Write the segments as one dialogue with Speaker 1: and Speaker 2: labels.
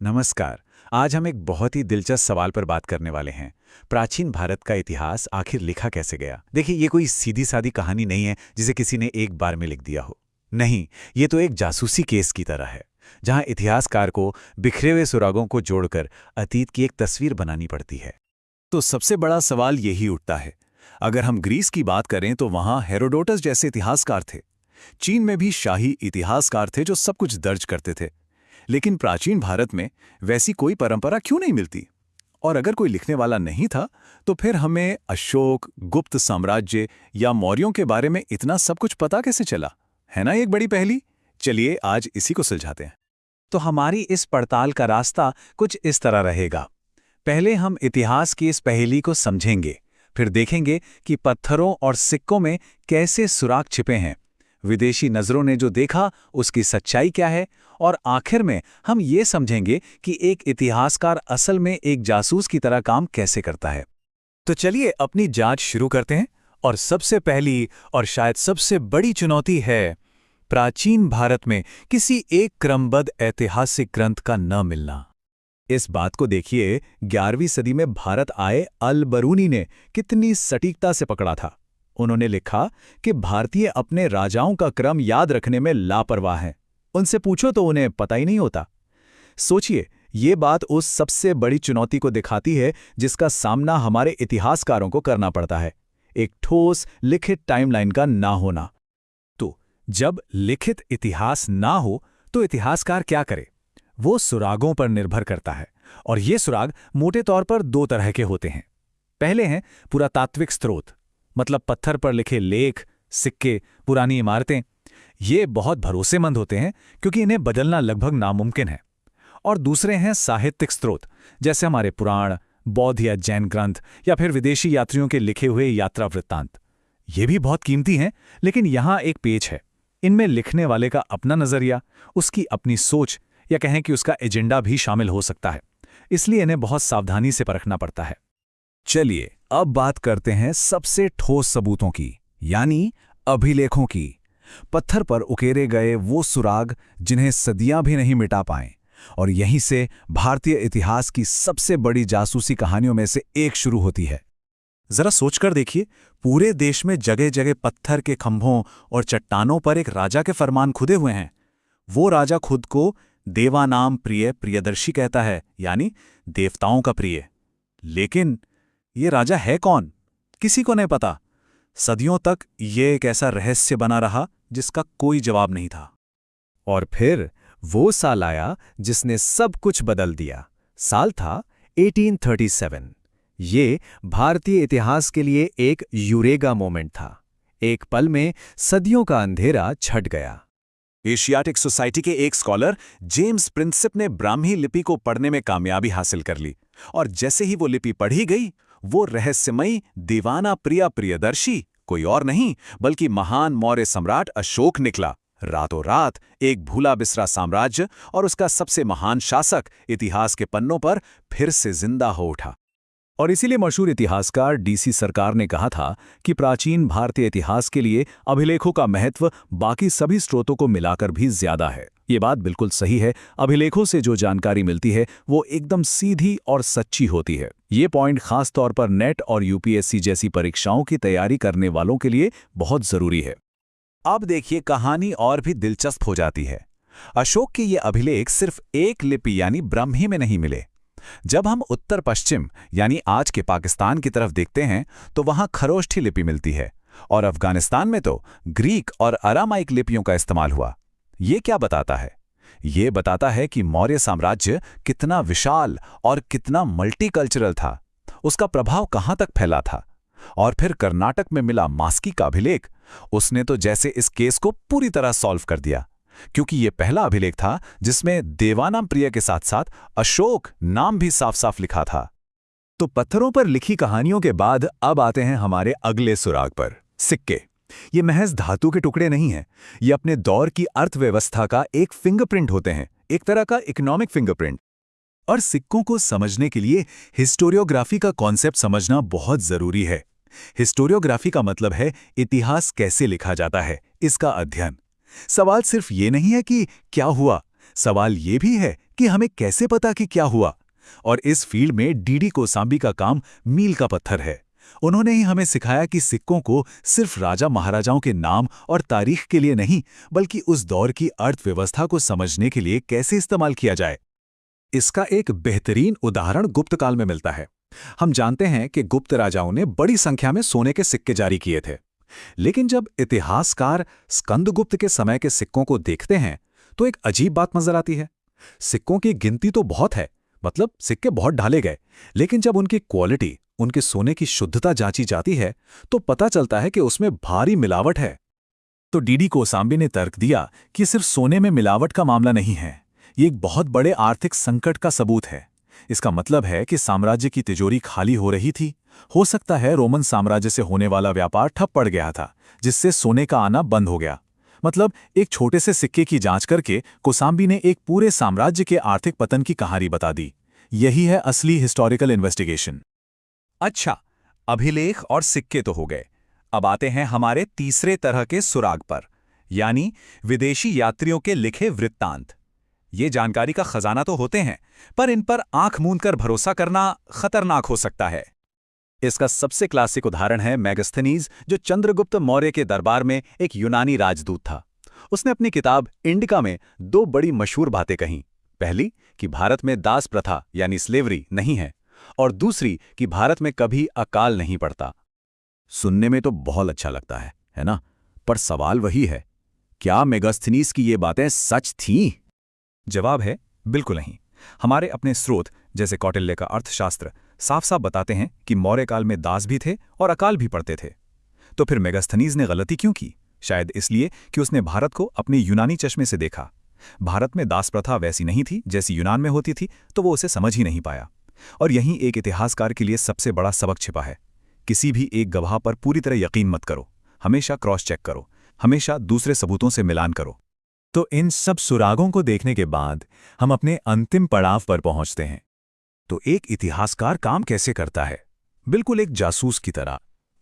Speaker 1: नमस्कार। आज हम एक बहुत ही दिलचस्प सवाल पर बात करने वाले हैं। प्राचीन भारत का इतिहास आखिर लिखा कैसे गया? देखिए, ये कोई सीधी सादी कहानी नहीं है जिसे किसी ने एक बार में लिख दिया हो। नहीं, ये तो एक जासूसी केस की तरह है, जहां इतिहासकार को बिखरे हुए सुरागों को जोड़कर अतीत की एक तस्वीर बनानी पड़ती है।
Speaker 2: तो सबसे बड़ा सवाल यही उठता है। अगर हम ग्रीस की बात करें तो वहां हेरोडोटस जैसे इतिहासकार थे। चीन में भी शाही इतिहासकार थे जो सब कुछ दर्ज करते थे। लेकिन प्राचीन भारत में वैसी कोई परंपरा क्यों नहीं मिलती? और अगर कोई लिखने वाला नहीं था तो फिर हमें अशोक, गुप्त साम्राज्य या मौर्यों के बारे में इतना सब कुछ पता कैसे चला? है ना एक बड़ी पहेली। चलिए आज इसी को सुलझाते हैं।
Speaker 1: तो हमारी इस पड़ताल का रास्ता कुछ इस तरह रहेगा। पहले हम इतिहास की इस पहेली को समझेंगे, फिर देखेंगे कि पत्थरों और सिक्कों में कैसे सुराग छिपे हैं, विदेशी नजरों ने जो देखा उसकी सच्चाई क्या है, और आखिर में हम ये समझेंगे कि एक इतिहासकार असल में एक जासूस की तरह काम कैसे करता है।
Speaker 2: तो चलिए अपनी जांच शुरू करते हैं। और सबसे पहली और शायद सबसे बड़ी चुनौती है प्राचीन भारत में किसी एक क्रमबद्ध ऐतिहासिक ग्रंथ का न मिलना। इस बात को देखिए, 11वीं सदी में भारत आए अल बरूनी ने कितनी सटीकता से पकड़ा था। उन्होंने लिखा कि भारतीय अपने राजाओं का क्रम याद रखने में लापरवाह हैं। उनसे पूछो तो उन्हें पता ही नहीं होता। सोचिए, ये बात उस सबसे बड़ी चुनौती को दिखाती है जिसका सामना हमारे इतिहासकारों को करना पड़ता है, एक ठोस लिखित टाइमलाइन का ना होना। तो जब लिखित इतिहास ना हो तो इतिहासकार क्या करे? वो सुरागों पर निर्भर करता है, और ये सुराग मोटे तौर पर दो तरह के होते हैं। पहले हैं पुरातात्विक स्रोत, मतलब पत्थर पर लिखे लेख, सिक्के, पुरानी इमारतें। ये बहुत भरोसेमंद होते हैं क्योंकि इन्हें बदलना लगभग नामुमकिन है। और दूसरे हैं साहित्यिक स्रोत, जैसे हमारे पुराण, बौद्ध या जैन ग्रंथ, या फिर विदेशी यात्रियों के लिखे हुए यात्रा वृत्तांत। ये भी बहुत कीमती हैं, लेकिन यहाँ एक पेच है। इनमें लिखने वाले का अपना नजरिया, उसकी अपनी सोच, या कहें कि उसका एजेंडा भी शामिल हो सकता है। इसलिए इन्हें बहुत सावधानी से परखना पड़ता है। चलिए अब बात करते हैं सबसे ठोस सबूतों की, यानी अभिलेखों की। पत्थर पर उकेरे गए वो सुराग जिन्हें सदियां भी नहीं मिटा पाए। और यहीं से भारतीय इतिहास की सबसे बड़ी जासूसी कहानियों में से एक शुरू होती है। जरा सोचकर देखिए, पूरे देश में जगह जगह पत्थर के खंभों और चट्टानों पर एक राजा के फरमान खुदे हुए हैं। वो राजा खुद को देवानाम प्रिय प्रियदर्शी कहता है, यानी देवताओं का प्रिय। लेकिन ये राजा है कौन? किसी को नहीं पता। सदियों तक ये एक ऐसा रहस्य बना रहा जिसका कोई जवाब नहीं था। और फिर वो साल आया जिसने सब कुछ बदल दिया। साल था 1837। ये भारतीय इतिहास के लिए एक यूरेगा मोमेंट था। एक पल में सदियों का अंधेरा छट गया। एशियाटिक सोसाइटी के एक स्कॉलर जेम्स प्रिंसिप ने ब्राह्मी लिपि को पढ़ने में कामयाबी हासिल कर ली, और जैसे ही वो लिपि पढ़ी गई, वो रहस्यमयी दीवाना प्रिया प्रियदर्शी कोई और नहीं बल्कि महान मौर्य सम्राट अशोक निकला। रातों रात एक भूला बिसरा साम्राज्य और उसका सबसे महान शासक इतिहास के पन्नों पर फिर से जिंदा हो उठा। और इसीलिए मशहूर इतिहासकार डीसी सरकार ने कहा था कि प्राचीन भारतीय इतिहास के लिए अभिलेखों का महत्व बाकी सभी स्रोतों को मिलाकर भी ज्यादा है। ये बात बिल्कुल सही है। अभिलेखों से जो जानकारी मिलती है वो एकदम सीधी और सच्ची होती है। ये पॉइंट खास तौर पर नेट और यूपीएससी जैसी परीक्षाओं की तैयारी करने वालों के लिए बहुत जरूरी है। अब देखिए, कहानी और भी दिलचस्प हो जाती है। अशोक के ये अभिलेख सिर्फ एक लिपि यानी ब्राह्मी में नहीं मिले। जब हम उत्तर पश्चिम यानी आज के पाकिस्तान की तरफ देखते हैं तो वहां खरोष्ठी लिपि मिलती है, और अफगानिस्तान में तो ग्रीक और अरामाइक लिपियों का इस्तेमाल हुआ। ये क्या बताता है? ये बताता है कि मौर्य साम्राज्य कितना विशाल और कितना मल्टीकल्चरल था, उसका प्रभाव कहां तक फैला था। और फिर कर्नाटक में मिला मास्की का अभिलेख, उसने तो जैसे इस केस को पूरी तरह सॉल्व कर दिया, क्योंकि यह पहला अभिलेख था जिसमें देवानाम प्रिय के साथ साथ अशोक नाम भी साफ साफ लिखा था। तो पत्थरों पर लिखी कहानियों के बाद अब आते हैं हमारे अगले सुराग पर, सिक्के। ये महज धातु के टुकड़े नहीं हैं, ये अपने दौर की अर्थव्यवस्था का एक फिंगरप्रिंट होते हैं, एक तरह का इकोनॉमिक फिंगरप्रिंट। और सिक्कों को समझने के लिए हिस्टोरियोग्राफी का कॉन्सेप्ट समझना बहुत जरूरी है। हिस्टोरियोग्राफी का मतलब है इतिहास कैसे लिखा जाता है, इसका अध्ययन। सवाल सिर्फ ये नहीं है कि क्या हुआ, सवाल ये भी है
Speaker 1: कि हमें कैसे पता कि क्या हुआ। और इस फील्ड में डीडी कोसांबी का काम मील का पत्थर है। उन्होंने ही हमें सिखाया कि सिक्कों को सिर्फ राजा महाराजाओं के नाम और तारीख के लिए नहीं, बल्कि उस दौर की अर्थव्यवस्था को समझने के लिए कैसे इस्तेमाल किया जाए। इसका एक बेहतरीन उदाहरण गुप्त काल में मिलता है। हम जानते हैं कि गुप्त राजाओं ने बड़ी संख्या में सोने के सिक्के जारी किए थे, लेकिन जब इतिहासकार स्कंदगुप्त के समय के सिक्कों को देखते हैं तो एक अजीब बात नजर आती है। सिक्कों की गिनती तो बहुत है, मतलब सिक्के बहुत ढाले गए, लेकिन जब उनकी क्वालिटी, उनके सोने की शुद्धता जांची जाती है तो पता चलता है कि उसमें भारी मिलावट है। तो डीडी कोसांबी ने तर्क दिया कि सिर्फ सोने में मिलावट का मामला नहीं है, ये एक बहुत बड़े आर्थिक संकट का सबूत है। इसका मतलब है कि साम्राज्य की तिजोरी खाली हो रही थी। हो सकता है रोमन साम्राज्य से होने वाला व्यापार ठप पड़ गया था, जिससे सोने का आना बंद हो गया। मतलब एक छोटे से सिक्के की जांच करके कोसांबी ने एक पूरे साम्राज्य के आर्थिक पतन की कहानी बता दी। यही है असली हिस्टोरिकल इन्वेस्टिगेशन। अच्छा, अभिलेख और सिक्के तो हो गए। अब आते हैं हमारे तीसरे तरह के सुराग पर, यानी विदेशी यात्रियों के लिखे वृत्तांत। ये जानकारी का खजाना तो होते हैं, पर इन पर आंख मूंदकर भरोसा करना खतरनाक हो सकता है। इसका सबसे क्लासिक उदाहरण है मेगास्थनीज, जो चंद्रगुप्त मौर्य के दरबार में एक यूनानी राजदूत था। उसने अपनी किताब इंडिका में दो बड़ी मशहूर बातें कहीं। पहली कि भारत में दास प्रथा यानी स्लेवरी नहीं है, और दूसरी कि भारत में कभी अकाल नहीं पड़ता। सुनने में तो बहुत अच्छा लगता है ना? पर सवाल वही है, क्या मेगास्थनीज की ये बातें सच थीं? जवाब है बिल्कुल नहीं। हमारे अपने स्रोत जैसे कौटिल्य का अर्थशास्त्र साफ साफ बताते हैं कि मौर्य काल में दास भी थे और अकाल भी पड़ते थे। तो फिर मेगास्थनीज ने गलती क्यों की? शायद इसलिए कि उसने भारत को अपने यूनानी चश्मे से देखा। भारत में दास प्रथा वैसी नहीं थी जैसी यूनान में होती थी, तो वो उसे समझ ही नहीं पाया। और यहीं एक इतिहासकार के लिए सबसे बड़ा सबक छिपा है। किसी भी एक गवाह पर पूरी तरह यकीन मत करो, हमेशा क्रॉस चेक करो, हमेशा दूसरे सबूतों से मिलान करो। तो इन सब सुरागों को देखने के बाद हम अपने अंतिम पड़ाव पर पहुंचते हैं। तो एक इतिहासकार काम कैसे करता है? बिल्कुल एक जासूस की तरह।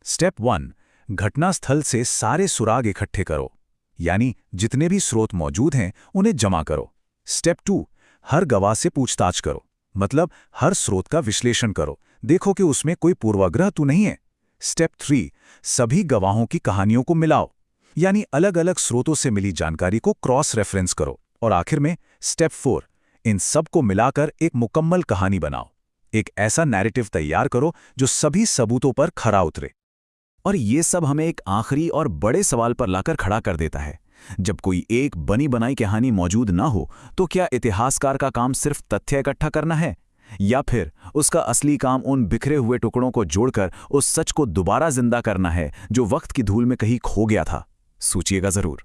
Speaker 1: स्टेप 1, घटनास्थल से सारे सुराग इकट्ठे करो, यानी जितने भी स्रोत मौजूद हैं उन्हें जमा करो। स्टेप 2, हर गवाह से पूछताछ करो, मतलब हर स्रोत का विश्लेषण करो, देखो कि उसमें कोई पूर्वाग्रह तो नहीं है। स्टेप 3, सभी गवाहों की कहानियों को मिलाओ, यानी अलग अलग स्रोतों से मिली जानकारी को क्रॉस रेफरेंस करो। और आखिर में स्टेप 4, इन सब को मिलाकर एक मुकम्मल कहानी बनाओ। एक ऐसा नैरेटिव तैयार करो जो सभी सबूतों पर खरा उतरे। और ये सब हमें एक आखिरी और बड़े सवाल पर लाकर खड़ा कर देता है। जब कोई एक बनी बनाई कहानी मौजूद ना हो, तो क्या इतिहासकार का काम सिर्फ तथ्य इकट्ठा करना है, या फिर उसका असली काम उन बिखरे हुए टुकड़ों को जोड़कर उस सच को दोबारा जिंदा करना है जो वक्त की धूल में कहीं खो गया था? सोचिएगा जरूर।